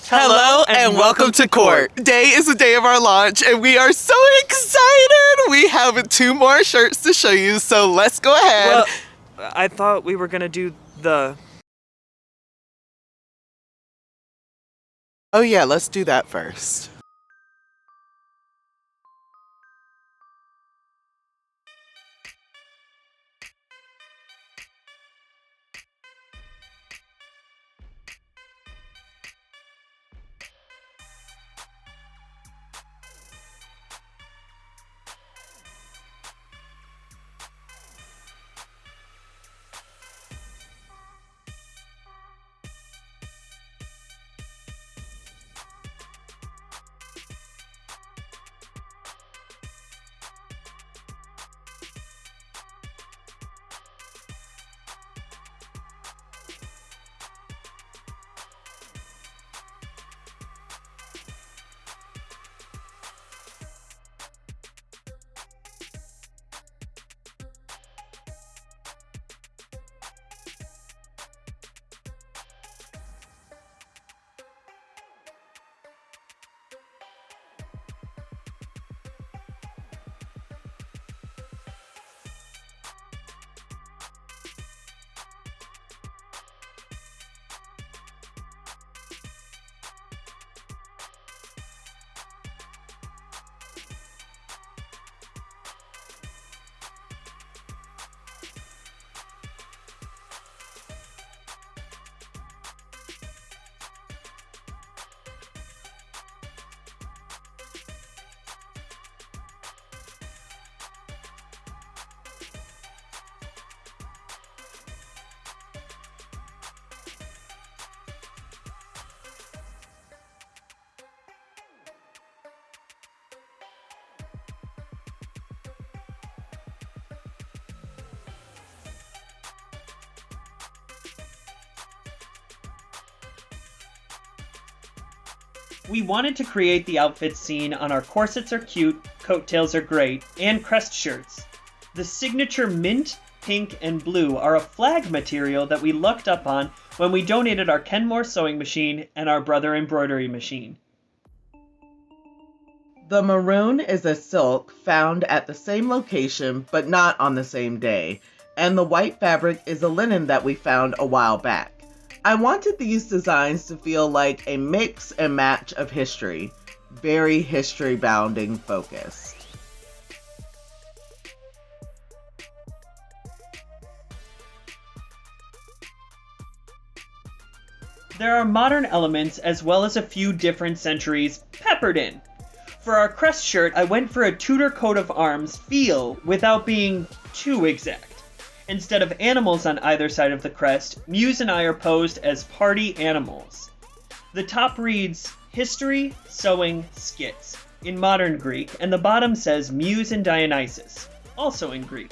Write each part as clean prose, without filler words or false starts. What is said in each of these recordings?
Hello and welcome to Court. Today is the day of our launch and we are so excited. We have 2 more shirts to show you, so let's go ahead. Well, I thought we were gonna do the... Oh yeah, let's do that first. We wanted to create the outfit seen on our corsets are cute, coattails are great, and Crest shirts. The signature mint, pink, and blue are a flag material that we lucked up on when we donated our Kenmore sewing machine and our Brother embroidery machine. The maroon is a silk found at the same location but not on the same day, and the white fabric is a linen that we found a while back. I wanted these designs to feel like a mix and match of history, very history-bounding focus. There are modern elements as well as a few different centuries peppered in. For our Crest shirt, I went for a Tudor coat of arms feel without being too exact. Instead of animals on either side of the crest, Muse and I are posed as party animals. The top reads, History, Sewing, Skits, in modern Greek, and the bottom says Muse and Dionysus, also in Greek.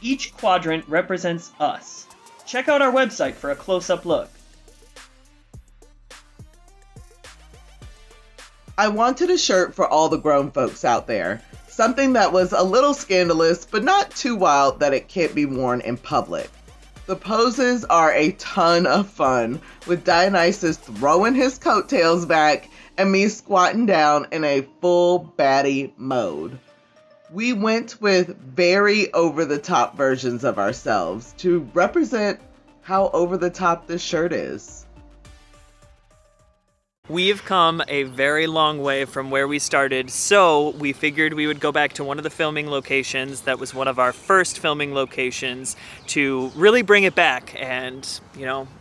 Each quadrant represents us. Check out our website for a close-up look. I wanted a shirt for all the grown folks out there. Something that was a little scandalous, but not too wild that it can't be worn in public. The poses are a ton of fun, with Dionysus throwing his coattails back and me squatting down in a full baddie mode. We went with very over-the-top versions of ourselves to represent how over-the-top this shirt is. We've come a very long way from where we started, so we figured we would go back to one of the filming locations that was one of our first filming locations to really bring it back and,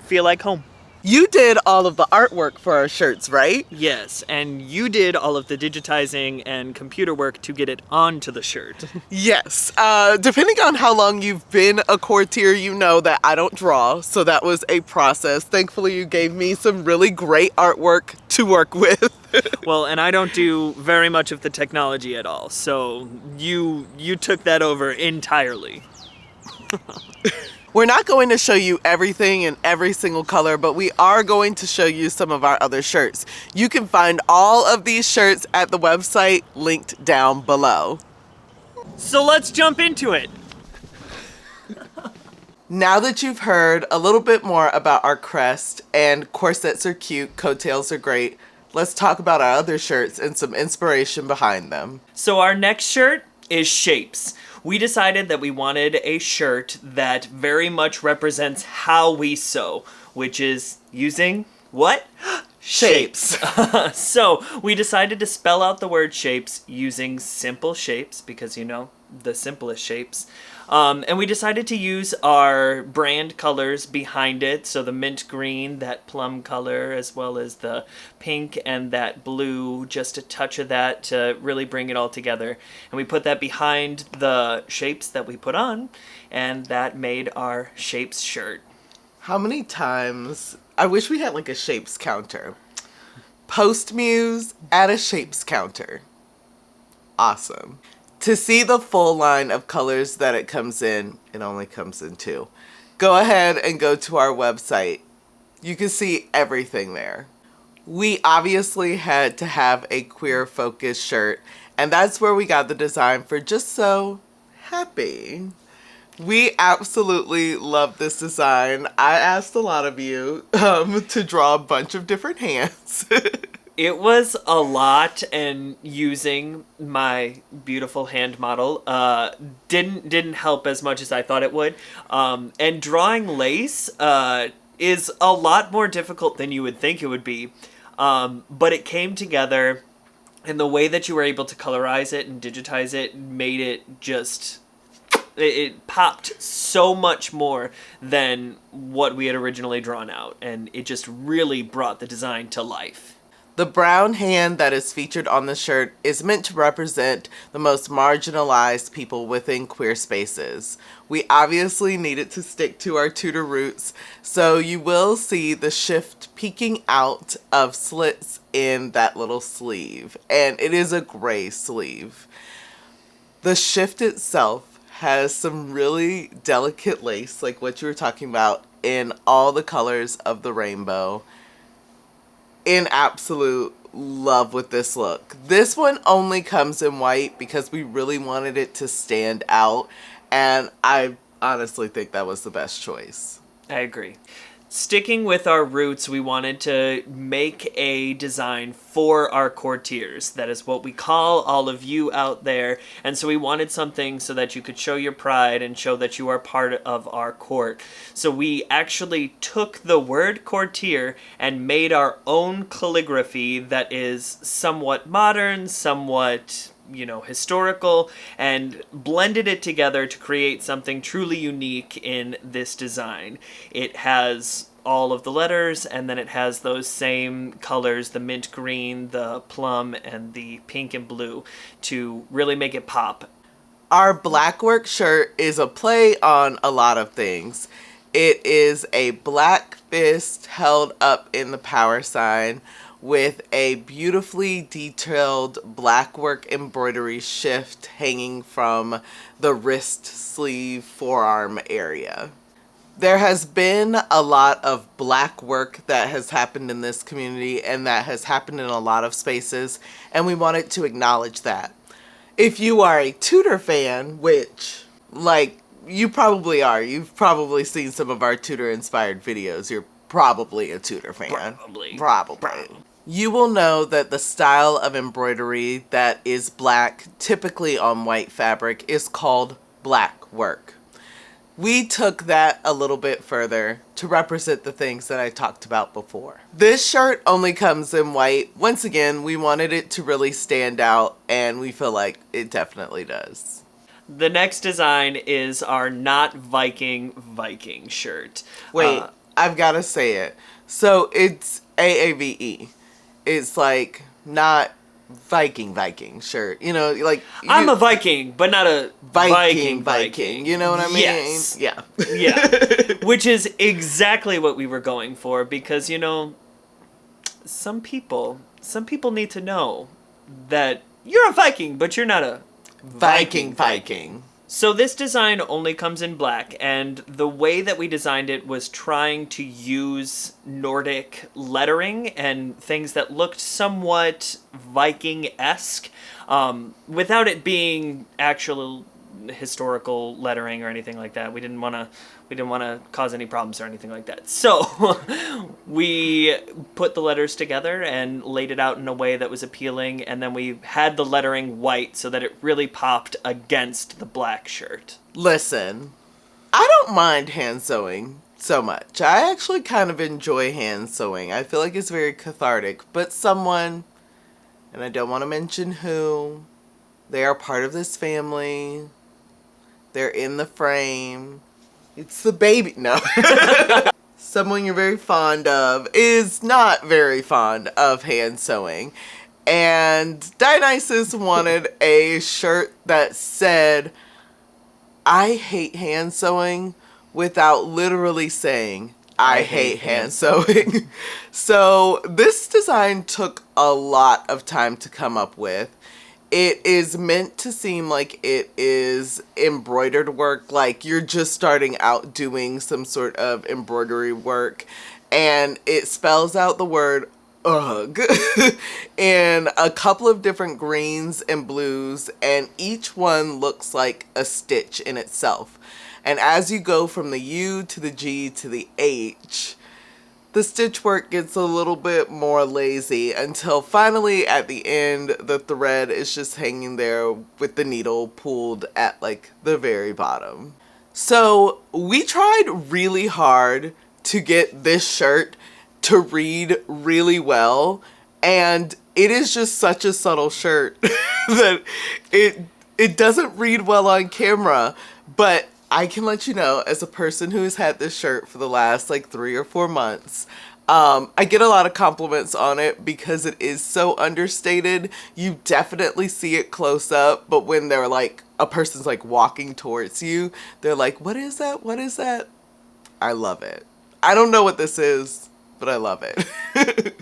feel like home. You did all of the artwork for our shirts, right? Yes, and you did all of the digitizing and computer work to get it onto the shirt. Yes. Depending on how long you've been a courtier, you know that I don't draw, so that was a process. Thankfully, you gave me some really great artwork to work with. Well, and I don't do very much of the technology at all, so you took that over entirely. We're not going to show you everything in every single color, but we are going to show you some of our other shirts. You can find all of these shirts at the website linked down below. So let's jump into it. Now that you've heard a little bit more about our crest, and corsets are cute, coattails are great, let's talk about our other shirts and some inspiration behind them. So our next shirt is shapes. We decided that we wanted a shirt that very much represents how we sew, which is using what? Shapes. So we decided to spell out the word shapes using simple shapes because, you know, the simplest shapes. And we decided to use our brand colors behind it. So the mint green, that plum color, as well as the pink and that blue, just a touch of that to really bring it all together. And we put that behind the shapes that we put on, and that made our shapes shirt. How many times, I wish we had like a shapes counter. Post Muse, add a shapes counter. Awesome. To see the full line of colors that it comes in, it only comes in 2. Go ahead and go to our website. You can see everything there. We obviously had to have a queer focused shirt, and that's where we got the design for Just So Happy. We absolutely love this design. I asked a lot of you to draw a bunch of different hands. It was a lot, and using my beautiful hand model didn't help as much as I thought it would. And drawing lace is a lot more difficult than you would think it would be. But it came together, and the way that you were able to colorize it and digitize it made it just... It popped so much more than what we had originally drawn out, and it just really brought the design to life. The brown hand that is featured on the shirt is meant to represent the most marginalized people within queer spaces. We obviously needed to stick to our Tudor roots, so you will see the shift peeking out of slits in that little sleeve, and it is a gray sleeve. The shift itself has some really delicate lace, like what you were talking about, in all the colors of the rainbow. In absolute love with this look. This one only comes in white because we really wanted it to stand out, and I honestly think that was the best choice. I agree. Sticking with our roots, we wanted to make a design for our courtiers. That is what we call all of you out there. And so we wanted something so that you could show your pride and show that you are part of our court. So we actually took the word courtier and made our own calligraphy that is somewhat modern, somewhat, you know, historical, and blended it together to create something truly unique in this design. It has all of the letters, and then it has those same colors, the mint green, the plum, and the pink and blue, to really make it pop. Our black work shirt is a play on a lot of things. It is a black fist held up in the power sign with a beautifully detailed black work embroidery shift hanging from the wrist, sleeve, forearm area. There has been a lot of black work that has happened in this community, and that has happened in a lot of spaces, and we wanted to acknowledge that. If you are a Tudor fan, which, like, you probably are, you've probably seen some of our Tudor-inspired videos, you're probably a Tudor fan. Probably. You will know that the style of embroidery that is black, typically on white fabric, is called black work. We took that a little bit further to represent the things that I talked about before. This shirt only comes in white. Once again, we wanted it to really stand out, and we feel like it definitely does. The next design is our Not Viking shirt. Wait, I've got to say it. So it's AAVE. It's like not Viking shirt. You know, like... I'm a Viking, but not a Viking. You know what I mean? Yes. Yeah. Yeah. Which is exactly what we were going for, because, you know, some people need to know that you're a Viking, but you're not a Viking. So this design only comes in black, and the way that we designed it was trying to use Nordic lettering and things that looked somewhat Viking-esque, without it being actual historical lettering or anything like that. We didn't want to cause any problems or anything like that. So we put the letters together and laid it out in a way that was appealing, and then we had the lettering white so that it really popped against the black shirt. Listen, I don't mind hand sewing so much. I actually kind of enjoy hand sewing. I feel like it's very cathartic, but someone, and I don't want to mention who, they are part of this family. They're in the frame. It's the baby. No. Someone you're very fond of is not very fond of hand sewing. And Dionysus wanted a shirt that said, "I hate hand sewing," without literally saying, "I hate hand sewing." So this design took a lot of time to come up with. It is meant to seem like it is embroidered work, like you're just starting out doing some sort of embroidery work, and it spells out the word ugh in a couple of different greens and blues, and each one looks like a stitch in itself. And as you go from the U to the G to the H, the stitch work gets a little bit more lazy until finally at the end the thread is just hanging there with the needle pulled at like the very bottom. So we tried really hard to get this shirt to read really well, and it is just such a subtle shirt that it doesn't read well on camera, but I can let you know, as a person who has had this shirt for the last like 3 or 4 months, I get a lot of compliments on it because it is so understated. You definitely see it close up, but when they're like, a person's like walking towards you, they're like, "What is that? What is that?" I love it. I don't know what this is, but I love it.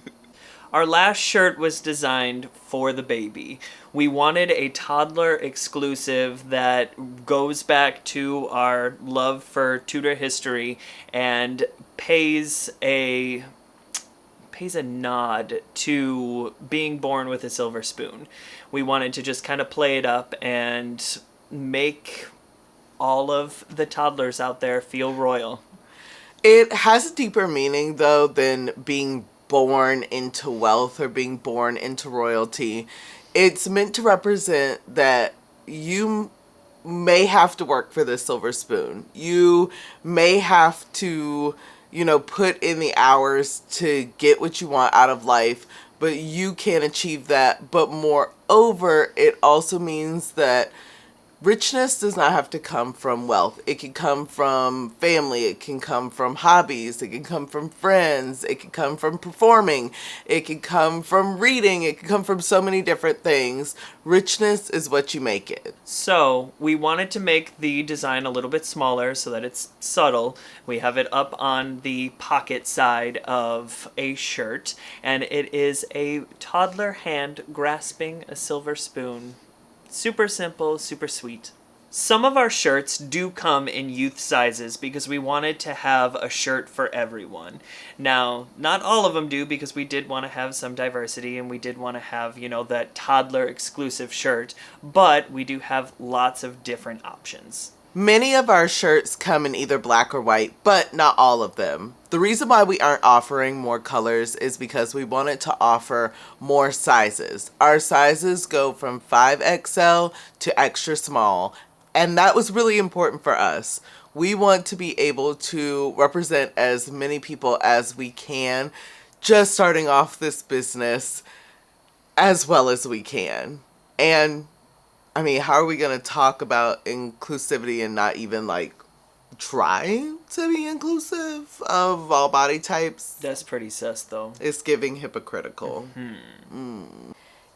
Our last shirt was designed for the baby. We wanted a toddler exclusive that goes back to our love for Tudor history and pays a nod to being born with a silver spoon. We wanted to just kind of play it up and make all of the toddlers out there feel royal. It has a deeper meaning though than being born into wealth or being born into royalty. It's meant to represent that you may have to work for this silver spoon. You may have to, put in the hours to get what you want out of life, but you can achieve that. But moreover, it also means that richness does not have to come from wealth. It can come from family. It can come from hobbies. It can come from friends. It can come from performing. It can come from reading. It can come from so many different things. Richness is what you make it. So we wanted to make the design a little bit smaller so that it's subtle. We have it up on the pocket side of a shirt, and it is a toddler hand grasping a silver spoon. Super simple, super sweet. Some of our shirts do come in youth sizes because we wanted to have a shirt for everyone. Now, not all of them do because we did want to have some diversity and we did want to have, that toddler exclusive shirt, but we do have lots of different options. Many of our shirts come in either black or white, but not all of them. The reason why we aren't offering more colors is because we wanted to offer more sizes. Our sizes go from 5XL to extra small, and that was really important for us. We want to be able to represent as many people as we can, just starting off this business as well as we can. And how are we going to talk about inclusivity and not even try to be inclusive of all body types? That's pretty sus, though. It's giving hypocritical.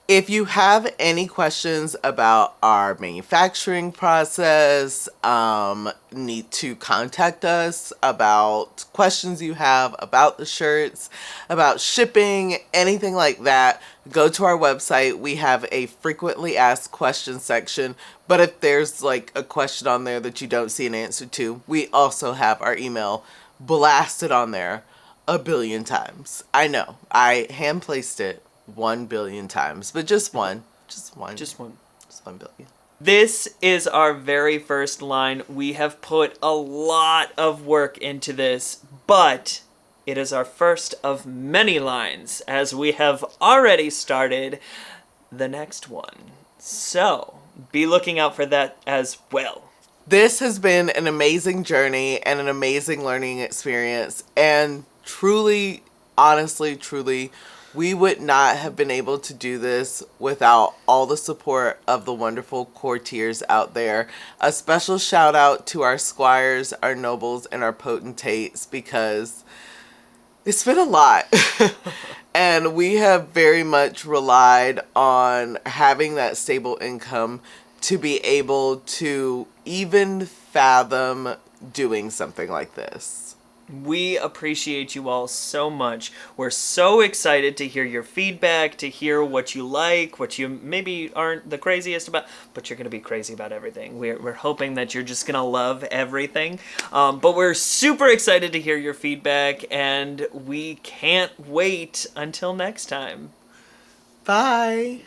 If you have any questions about our manufacturing process, need to contact us about questions you have about the shirts, about shipping, anything like that, go to our website. We have a frequently asked questions section, but if there's a question on there that you don't see an answer to, we also have our email blasted on there 1 billion times. I know, I hand placed it 1 billion times, but just one. Just 1 billion. This is our very first line. We have put a lot of work into this, but it is our first of many lines, as we have already started the next one. So, be looking out for that as well. This has been an amazing journey and an amazing learning experience. And truly, honestly, truly, we would not have been able to do this without all the support of the wonderful courtiers out there. A special shout out to our squires, our nobles, and our potentates, because it's been a lot. And we have very much relied on having that stable income to be able to even fathom doing something like this. We appreciate you all so much. We're so excited to hear your feedback, to hear what you like, what you maybe aren't the craziest about, but you're going to be crazy about everything. We're hoping that you're just going to love everything. But we're super excited to hear your feedback, and we can't wait until next time. Bye.